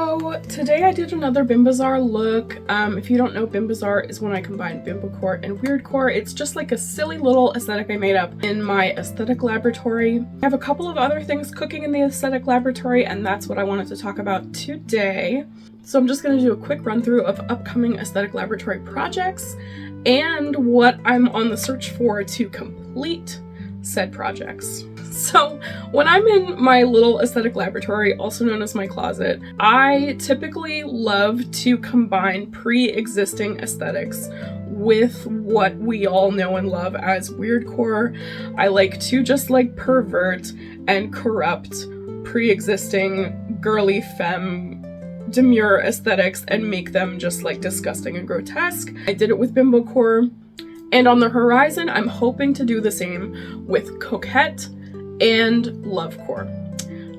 So today I did another Bimbazar look. If you don't know, Bimbazar is when I combine Bimbocore and Weirdcore. It's just like a silly little aesthetic I made up in my aesthetic laboratory. I have a couple of other things cooking in the aesthetic laboratory, and that's what I wanted to talk about today. So I'm just going to do a quick run through of upcoming aesthetic laboratory projects and what I'm on the search for to complete said projects. So when I'm in my little aesthetic laboratory, also known as my closet, I typically love to combine pre-existing aesthetics with what we all know and love as weirdcore. I like to just like pervert and corrupt pre-existing girly femme demure aesthetics and make them just like disgusting and grotesque. I did it with Bimbocore, and on the horizon I'm hoping to do the same with Coquette and Lovecore.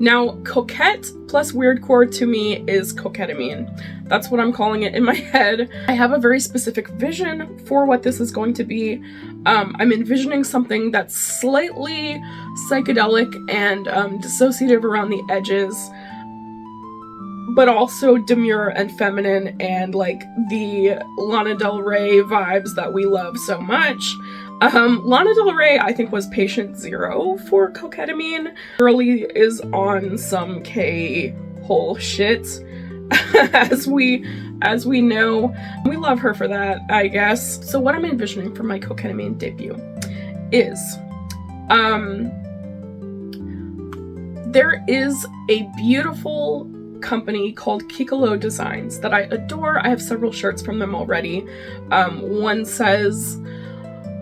Now, Coquette plus Weirdcore to me is coquettamine. That's what I'm calling it in my head. I have a very specific vision for what this is going to be. I'm envisioning something that's slightly psychedelic and dissociative around the edges, but also demure and feminine and like the Lana Del Rey vibes that we love so much. Lana Del Rey, I think, was patient zero for coquettamine. Girly is on some K-hole shit, as we know. We love her for that, I guess. So what I'm envisioning for my coquettamine debut is, there is a beautiful company called Kikolo Designs that I adore. I have several shirts from them already. One says,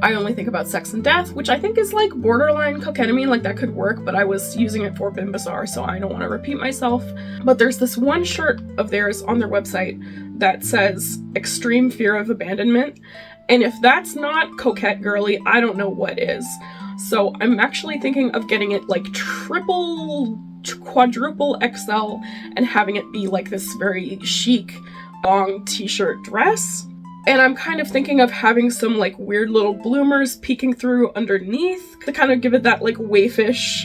I only think about sex and death, which I think is like borderline coquettamine, like that could work, but I was using it for Bimbazar, so I don't want to repeat myself. But there's this one shirt of theirs on their website that says extreme fear of abandonment, and if that's not coquette girly, I don't know what is. So I'm actually thinking of getting it like quadruple XL and having it be like this very chic long t-shirt dress. And I'm kind of thinking of having some like weird little bloomers peeking through underneath to kind of give it that like waifish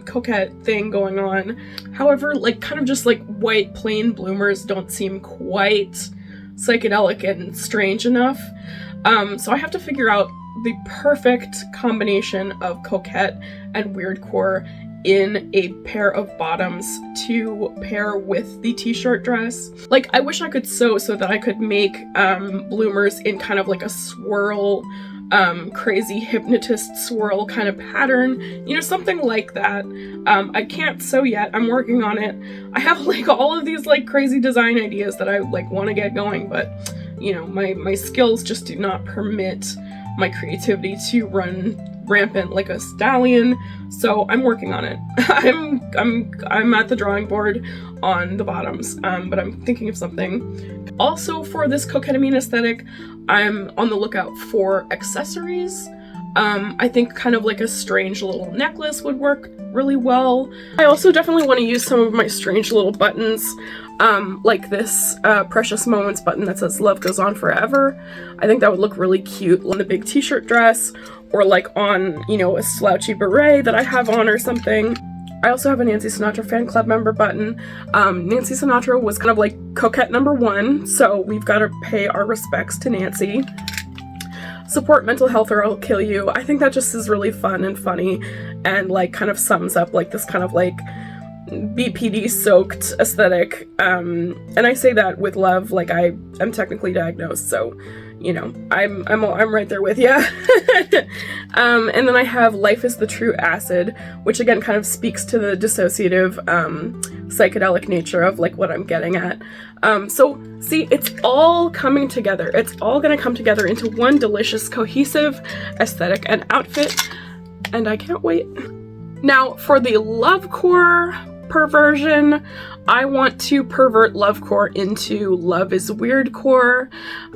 coquette thing going on. However, like kind of just like white plain bloomers don't seem quite psychedelic and strange enough. So I have to figure out the perfect combination of coquette and weirdcore in a pair of bottoms to pair with the t-shirt dress. Like, I wish I could sew so that I could make bloomers in kind of like a swirl, crazy hypnotist swirl kind of pattern, you know, something like that. I can't sew yet. I'm working on it. I have like all of these like crazy design ideas that I like want to get going, but you know, my skills just do not permit my creativity to run rampant like a stallion, so I'm working on it. I'm at the drawing board on the bottoms, but I'm thinking of something. Also, for this coquettamine aesthetic, I'm on the lookout for accessories. I think kind of like a strange little necklace would work really well. I also definitely want to use some of my strange little buttons, like this Precious Moments button that says Love Goes On Forever. I think that would look really cute on a big t-shirt dress, or like on, you know, a slouchy beret that I have on or something. I also have a Nancy Sinatra fan club member button. Nancy Sinatra was kind of like Coquette #1, so we've got to pay our respects to Nancy. Support mental health or I'll kill you. I think that just is really fun and funny and like kind of sums up like this kind of like BPD soaked aesthetic. And I say that with love, like I'm technically diagnosed, so you know, I'm right there with ya. And then I have Life is the True Acid, which again kind of speaks to the dissociative, psychedelic nature of like what I'm getting at. So see, it's all coming together. It's all gonna come together into one delicious, cohesive aesthetic and outfit, and I can't wait. Now, for the Lovecore perversion, I want to pervert Lovecore into love-is-weirdcore.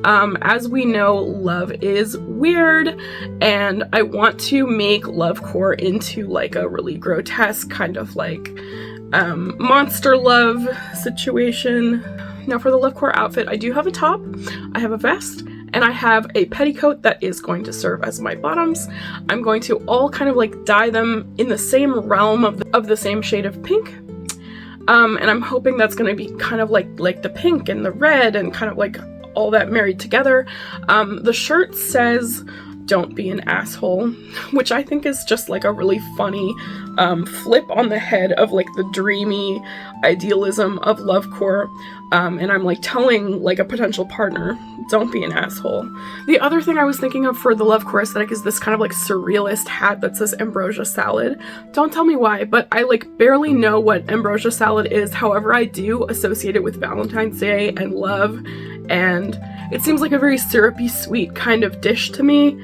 As we know, love is weird, and I want to make Lovecore into like a really grotesque kind of like monster love situation. Now for the Lovecore outfit, I do have a top, I have a vest, and I have a petticoat that is going to serve as my bottoms. I'm going to all kind of like dye them in the same realm of the same shade of pink. and I'm hoping that's gonna be kind of like the pink and the red and kind of like all that married together. The shirt says, "Don't be an asshole," which I think is just like a really funny flip on the head of like the dreamy idealism of Lovecore. And I'm like telling like a potential partner, don't be an asshole. The other thing I was thinking of for the Lovecore aesthetic is this kind of like surrealist hat that says ambrosia salad. Don't tell me why, but I like barely know what ambrosia salad is. However, I do associate it with Valentine's Day and love, and it seems like a very syrupy sweet kind of dish to me.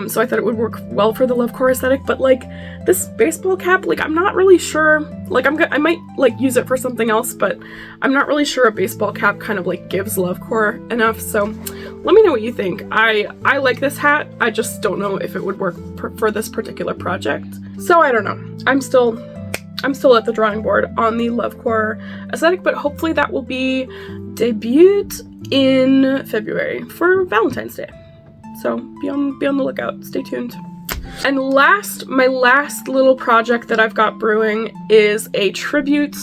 So I thought it would work well for the Lovecore aesthetic, but like this baseball cap, like I'm not really sure, like I might like use it for something else, but I'm not really sure a baseball cap kind of like gives Lovecore enough. So let me know what you think. I like this hat. I just don't know if it would work for this particular project. So I don't know. I'm still at the drawing board on the Lovecore aesthetic, but hopefully that will be debuted in February for Valentine's Day. So be on the lookout. Stay tuned. And my last little project that I've got brewing is a tribute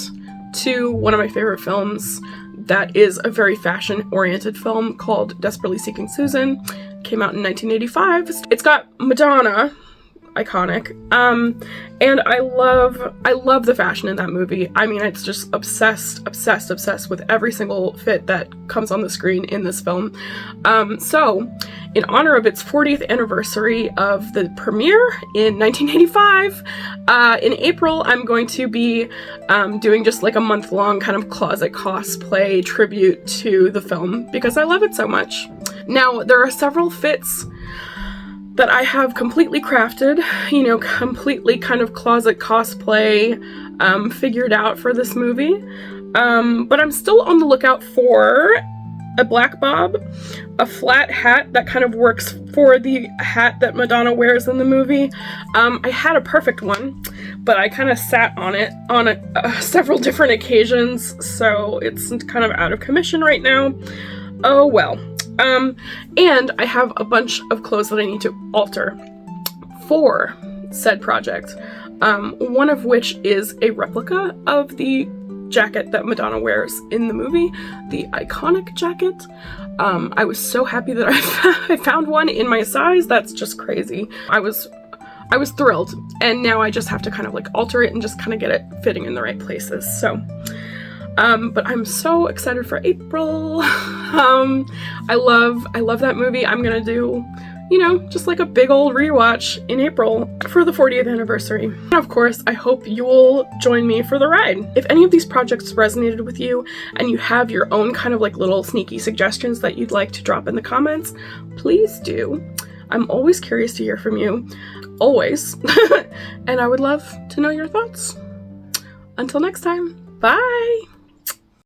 to one of my favorite films that is a very fashion-oriented film called Desperately Seeking Susan. Came out in 1985. It's got Madonna, iconic, and I love the fashion in that movie. I mean, it's just obsessed with every single fit that comes on the screen in this film. So in honor of its 40th anniversary of the premiere in 1985, in April, I'm going to be doing just like a month-long kind of closet cosplay tribute to the film because I love it so much. Now, there are several fits that I have completely crafted, you know, completely kind of closet cosplay figured out for this movie. But I'm still on the lookout for a black bob, a flat hat that kind of works for the hat that Madonna wears in the movie. I had a perfect one, but I kind of sat on it on several different occasions, so it's kind of out of commission right now. Oh well. And I have a bunch of clothes that I need to alter for said project. One of which is a replica of the jacket that Madonna wears in the movie, the iconic jacket. I was so happy that I found one in my size. That's just crazy. I was thrilled, and now I just have to kind of like alter it and just kind of get it fitting in the right places. So but I'm so excited for April. I love that movie. I'm gonna do, you know, just like a big old rewatch in April for the 40th anniversary. And of course, I hope you'll join me for the ride. If any of these projects resonated with you and you have your own kind of like little sneaky suggestions that you'd like to drop in the comments, please do. I'm always curious to hear from you. Always. And I would love to know your thoughts. Until next time, bye!